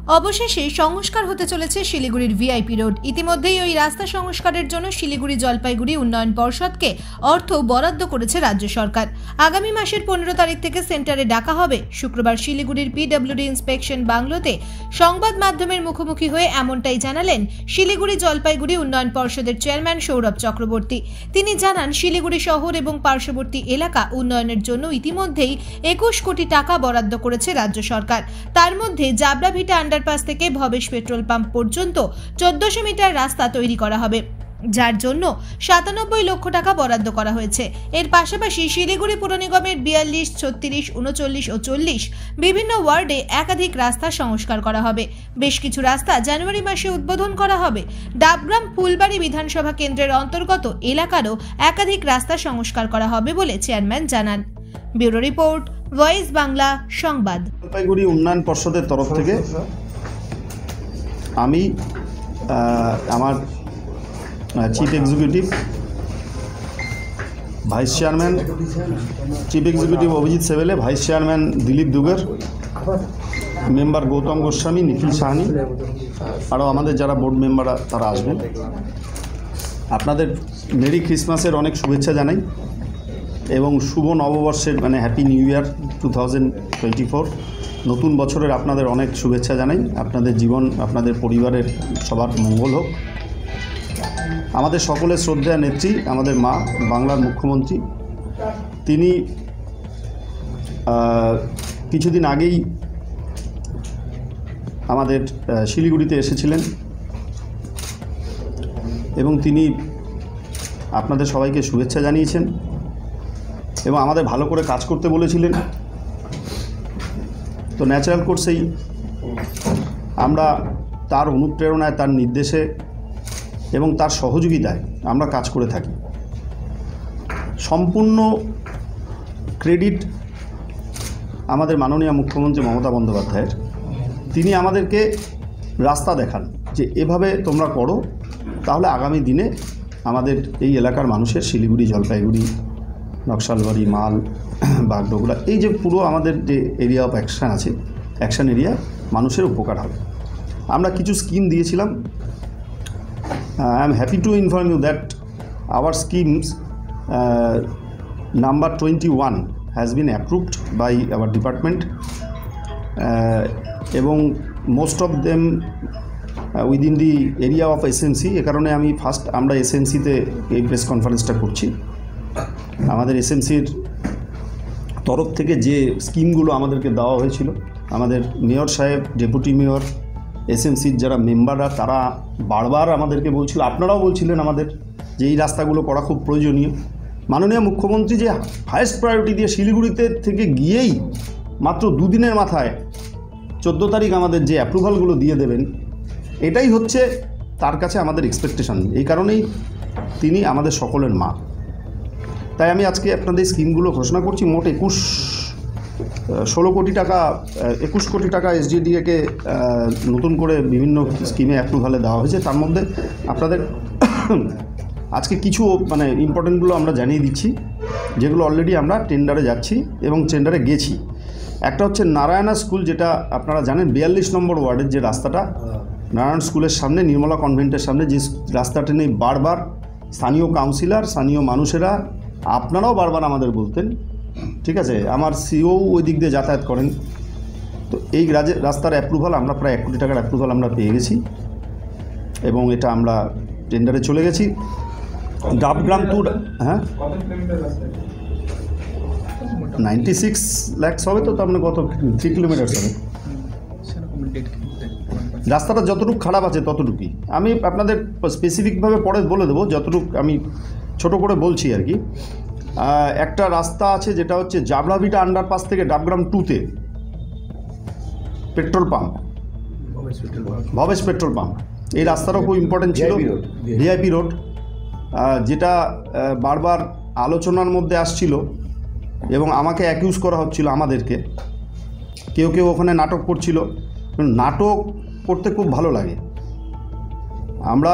অবশেষে সংস্কার হতে চলেছে শিলিগুড়ির ভিআইপি রোড। ইতিমধ্যেই ওই রাস্তা সংস্কারের জন্য শিলিগুড়ি জলপাইগুড়ি উন্নয়ন পর্ষদকে অর্থ বরাদ্দ করেছে রাজ্য সরকার। আগামী মাসের 15 তারিখ থেকে সেন্টারে ডাকা হবে। শুক্রবার শিলিগুড়ির পিডব্লিউডি ইন্সপেকশন বাংলোতে সংবাদ মাধ্যমের মুখোমুখি হয়ে এমনটাই জানালেন শিলিগুড়ি জলপাইগুড়ি উন্নয়ন পর্ষদের চেয়ারম্যান সৌরভ চক্রবর্তী। তিনি জানান, শিলিগুড়ি শহর এবং পার্শ্ববর্তী এলাকা উন্নয়নের জন্য ইতিমধ্যেই 21 কোটি টাকা বরাদ্দ করেছে রাজ্য সরকার। তার মধ্যে জাবরাভিটা আন্ডারপাস থেকে ভবেশ পেট্রোল পাম্প পর্যন্ত 1400 মিটার রাস্তা তৈরি করা হবে, যার জন্য 97 লক্ষ টাকা বরাদ্দ করা হয়েছে। এর পাশাপাশি শিলিগুড়ি পুর নিগমের 42, 36, 39 ও 40 বিভিন্ন ওয়ার্ডে একাধিক রাস্তা সংস্কার করা হবে। বেশ কিছু রাস্তা জানুয়ারি মাসে উদ্বোধন করা হবে। ডাবগ্রাম ফুলবাড়ি বিধানসভা কেন্দ্রের অন্তর্গত এলাকারও একাধিক রাস্তা সংস্কার করা হবে বলে চেয়ারম্যান জানান। ব্যুরো রিপোর্ট, ভয়েস বাংলা সংবাদ। জলপাইগুড়ি উন্নয়ন পর্ষদের তরফ থেকে আমি আমার chief executive, vice chairman, chief executive Abhijit Sebele, vice chairman Dilip Dugar, member Gautam Goswami, Nikhil Sahani, আরও আমাদের যারা বোর্ড মেম্বার তারা আসবেন। আপনাদের মেরি ক্রিসমাসের অনেক শুভেচ্ছা জানাই এবং শুভ নববর্ষের হ্যাপি নিউ ইয়ার 2024 নতুন বছরের আপনাদের অনেক শুভেচ্ছা জানাই। আপনাদের জীবন, আপনাদের পরিবারের সবার মঙ্গল হোক। আমাদের সকলের শ্রদ্ধেয় নেত্রী, আমাদের মা, বাংলার মুখ্যমন্ত্রী, তিনি কিছুদিন আগেই আমাদের শিলিগুড়িতে এসেছিলেন এবং তিনি আপনাদের সবাইকে শুভেচ্ছা জানিয়েছেন এবং আমাদের ভালো করে কাজ করতে বলেছিলেন। তো ন্যাচারাল কোর্সেই আমরা তার অনুপ্রেরণায়, তার নির্দেশে এবং তার সহযোগিতায় আমরা কাজ করে থাকি। সম্পূর্ণ ক্রেডিট আমাদের মাননীয় মুখ্যমন্ত্রী মমতা বন্দ্যোপাধ্যায়ের। তিনি আমাদেরকে রাস্তা দেখান যে এভাবে তোমরা করো, তাহলে আগামী দিনে আমাদের এই এলাকার মানুষের, শিলিগুড়ি, জলপাইগুড়ি, নকশালবাড়ি, মাল, বাগডোগরা, এই যে পুরো আমাদের যে এরিয়া অফ অ্যাকশান আছে, অ্যাকশান এরিয়া, মানুষের উপকার হবে। আমরা কিছু স্কিম দিয়েছিলাম। I am happy to inform you that our schemes number 21 has been approved by our department এবং most of them within the area of SMC। এ কারণে আমি আমরা SMC-তে এই প্রেস কনফারেন্সটা করছি। আমাদের SMC-র তরফ থেকে যে স্কিমগুলো আমাদেরকে দেওয়া হয়েছিল, আমাদের মেয়র সাহেব, ডেপুটি মেয়র, SMC-র যারা মেম্বাররা, তারা বারবার আমাদেরকে বলছিল, আপনারাও বলছিলেন আমাদের, যে এই রাস্তাগুলো করা খুব প্রয়োজনীয়। মাননীয় মুখ্যমন্ত্রী যে হায়েস্ট প্রায়োরিটি দিয়ে শিলিগুড়িতে থেকে গিয়েই মাত্র 2 দিনের মাথায় 14 তারিখ আমাদের যে অ্যাপ্রুভালগুলো দিয়ে দেবেন, এটাই হচ্ছে তার কাছে আমাদের এক্সপেকটেশন। এই কারণেই তিনি আমাদের সকলের মা। তাই আমি আজকে আপনাদের স্কিমগুলো ঘোষণা করছি। মোট 21 কোটি টাকা SGDA-কে নতুন করে বিভিন্ন স্কিমে অ্যাপ্রুভালে দেওয়া হয়েছে। তার মধ্যে আপনাদের আজকে কিছু ইম্পর্টেন্টগুলো আমরা জানিয়ে দিচ্ছি, যেগুলো অলরেডি আমরা টেন্ডারে যাচ্ছি এবং টেন্ডারে গেছি। একটা হচ্ছে নারায়ণা স্কুল, যেটা আপনারা জানেন 42 নম্বর ওয়ার্ডের যে রাস্তাটা, নারায়ণ স্কুলের সামনে, নির্মলা কনভেন্টের সামনে যে রাস্তাটা নিয়ে বারবার স্থানীয় কাউন্সিলর, স্থানীয় মানুষেরা, আপনারাও বারবার আমাদের বলতেন, ঠিক আছে, আমার সিও ওই দিক দিয়ে যাতায়াত করেন। তো এই রাস্তার অ্যাপ্রুভাল আমরা প্রায় 1 কোটি টাকার অ্যাপ্রুভাল আমরা পেয়ে গেছি এবং এটা আমরা টেন্ডারে চলে গেছি। ডাবগ্রাম টু 96 লাখ হবে, তো তার মানে কত 3 কিলোমিটার হবে। রাস্তাটা যতটুকু খারাপ আছে ততটুকুই। আমি আপনাদের স্পেসিফিকভাবে পরে বলে দেবো, যতটুকু আমি ছোট করে বলছি আর কি। একটা রাস্তা আছে যেটা হচ্ছে জাবরাভিটা আন্ডারপাস থেকে ডাবগ্রাম 2-তে petrol pump, Bhabesh petrol pump, এই রাস্তাটাও খুব ইম্পর্টেন্ট ছিল। ভিআইপি রোড, যেটা বারবার আলোচনার মধ্যে আসছিল এবং আমাকে অ্যাকিউজ করা হচ্ছিল, আমাদেরকে কেউ ওখানে নাটক করছিল। নাটক করতে খুব ভালো লাগে। আমরা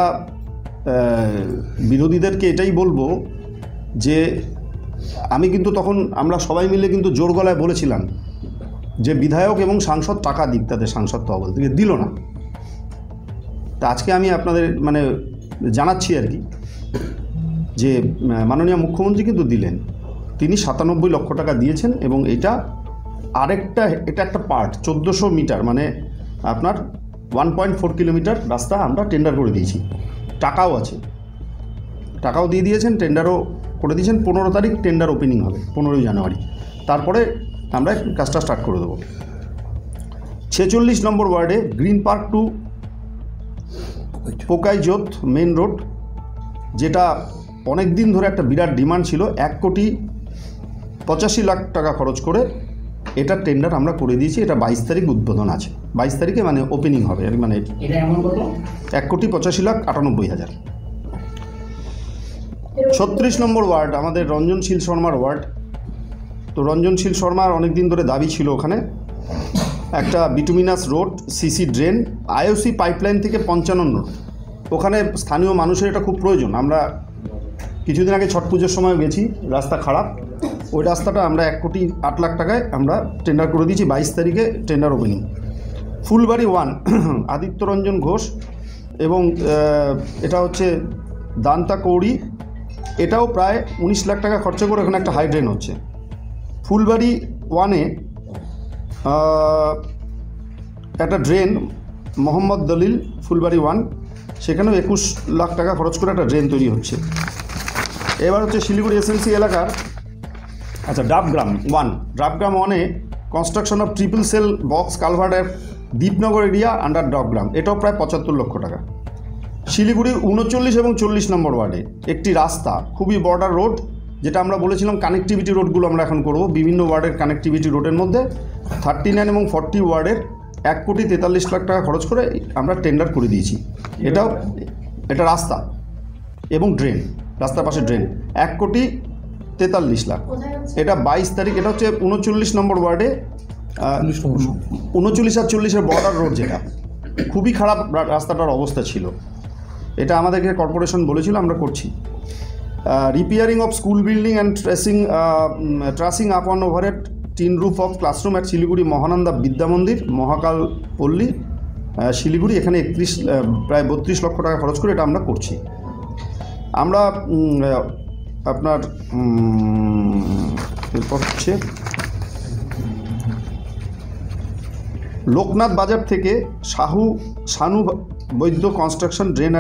বিরোধীদেরকে এটাই বলবো যে আমি কিন্তু তখন আমরা সবাই মিলে কিন্তু জোর গলায় বলেছিলাম যে বিধায়ক এবং সাংসদ টাকা দিক, তাদের সাংসদ তহবিল থেকে দিল না। তা আজকে আমি আপনাদের মানে জানাচ্ছি আর কি, যে মাননীয় মুখ্যমন্ত্রী কিন্তু দিলেন, তিনি 97 লক্ষ টাকা দিয়েছেন এবং এটা একটা পার্ট 1400 মিটার, মানে আপনার 1.4 কিলোমিটার রাস্তা আমরা টেন্ডার করে দিয়েছি। টাকাও আছে, টাকাও দিয়ে দিয়েছেন, টেন্ডারও করে দিয়েছেন। 15 তারিখ টেন্ডার ওপেনিং হবে, 15 জানুয়ারি, তারপরে আমরা কাজটা স্টার্ট করে দেবো। 46 নম্বর ওয়ার্ডে green park to Pokaijote main road, যেটা অনেক দিন ধরে একটা বিরাট ডিমান্ড ছিল, 1,85,00,000 টাকা খরচ করে এটা টেন্ডার আমরা করে দিয়েছি। এটা 22 তারিখ উদ্বোধন আছে, 22 তারিখে মানে ওপেনিং হবে, মানে 1,85,98,000। 36 নম্বর ওয়ার্ড আমাদের রঞ্জনশীল শর্মার ওয়ার্ড। তো রঞ্জনশীল শর্মার অনেক দিন ধরে দাবি ছিল ওখানে একটা bituminous road, CC drain, IOC pipeline থেকে 55, ওখানে স্থানীয় মানুষের এটা খুব প্রয়োজন। আমরা কিছুদিন আগে ছট পুজোর সময় গেছি, রাস্তা খারাপ, ওই রাস্তাটা আমরা 1,08,00,000 টাকায় আমরা টেন্ডার করে দিয়েছি। 22 তারিখে টেন্ডার ওপেনিং। ফুলবাড়ি 1 আদিত্যরঞ্জন ঘোষ, এবং এটা হচ্ছে দান্তা কৌড়ি, এটাও প্রায় 19 লাখ টাকা খরচা করে ওখানে একটা হাই ড্রেন হচ্ছে। ফুলবাড়ি 1-এ একটা ড্রেন মোহাম্মদ দলিল ফুলবাড়ি 1, সেখানেও 21 লাখ টাকা খরচ করে একটা ড্রেন তৈরি হচ্ছে। এবার হচ্ছে শিলিগুড়ি এসএনসি এলাকার ডাবগ্রাম 1-এ construction of triple cell box culvert at Dipnagar area under Dabgram, এটাও প্রায় 75 লক্ষ টাকা। শিলিগুড়ির 39 এবং 40 নম্বর ওয়ার্ডে একটি রাস্তা, খুবই বর্ডার রোড, যেটা আমরা বলেছিলাম কানেক্টিভিটি রোডগুলো আমরা এখন করব। বিভিন্ন ওয়ার্ডের কানেক্টিভিটি রোডের মধ্যে 39 এবং 40 ওয়ার্ডের 1,43,00,000 টাকা খরচ করে আমরা টেন্ডার করে দিয়েছি। এটা রাস্তা এবং ড্রেন, রাস্তার পাশে ড্রেন, 1,43,00,000। এটা 22 তারিখ, এটা হচ্ছে 39 নম্বর ওয়ার্ডে 39 আর 40-এর বর্ডার রোড, যেটা খুবই খারাপ রাস্তাটার অবস্থা ছিল। এটা আমাদেরকে কর্পোরেশন বলেছিল, আমরা করছি। Repairing of school building and trussing up on overhead tin roof of classroom at Siliguri Mahananda Vidya Mandir মহাকাল পল্লী শিলিগুড়ি, এখানে প্রায় 32 লক্ষ টাকা খরচ করে এটা আমরা করছি। আমরা আপনার এরপর হচ্ছে লোকনাথ বাজার থেকে শানু বৈদ্য কনস্ট্রাকশন ড্রেন